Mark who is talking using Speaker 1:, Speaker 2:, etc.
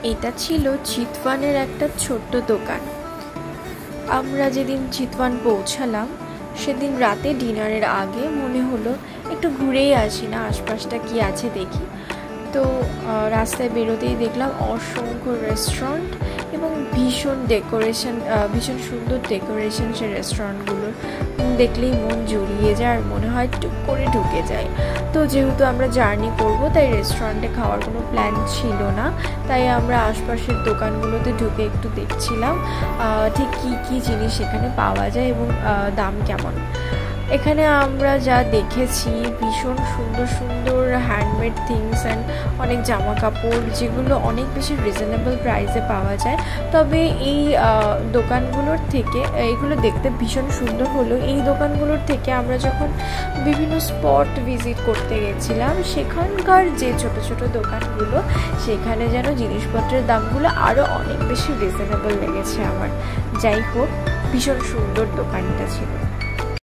Speaker 1: এটা ছিল চিতওয়ানের একটা ছোট্ট দোকান। আমরা যেদিন চিতওয়ান পৌঁছালাম সেদিন রাতে ডিনারের আগে মনে হলো একটু ঘুরেই আসি না, আশপাশটা কি আছে দেখি। তো রাস্তায় বেরোতেই দেখলাম অসংখ্য রেস্টুরেন্ট এবং ভীষণ সুন্দর ডেকোরেশন সে রেস্টুরেন্টগুলোর। দেখলেই মন জুড়িয়ে যায় আর মনে হয় টুক করে ঢুকে যায়। তো যেহেতু আমরা জার্নি করব তাই রেস্টুরেন্টে খাওয়ার কোনো প্ল্যান ছিল না, তাই আমরা আশপাশের দোকানগুলোতে ঢুকে একটু দেখছিলাম ঠিক কী জিনিস এখানে পাওয়া যায় এবং দাম কেমন। এখানে আমরা যা দেখেছি ভীষণ সুন্দর সুন্দর হ্যান্ডমেড থিংস অ্যান্ড অনেক জামা কাপড়, যেগুলো অনেক বেশি রিজনেবল প্রাইসে পাওয়া যায়। তবে এই দোকানগুলোর থেকে, এইগুলো দেখতে ভীষণ সুন্দর হলো, এই দোকানগুলোর থেকে আমরা যখন বিভিন্ন স্পট ভিজিট করতে গেছিলাম সেখানকার যে ছোট ছোট দোকানগুলো, সেখানে যেন জিনিসপত্রের দামগুলো আরও অনেক বেশি রিজনেবল লেগেছে আমার। যাই হোক, ভীষণ সুন্দর দোকানটা ছিল।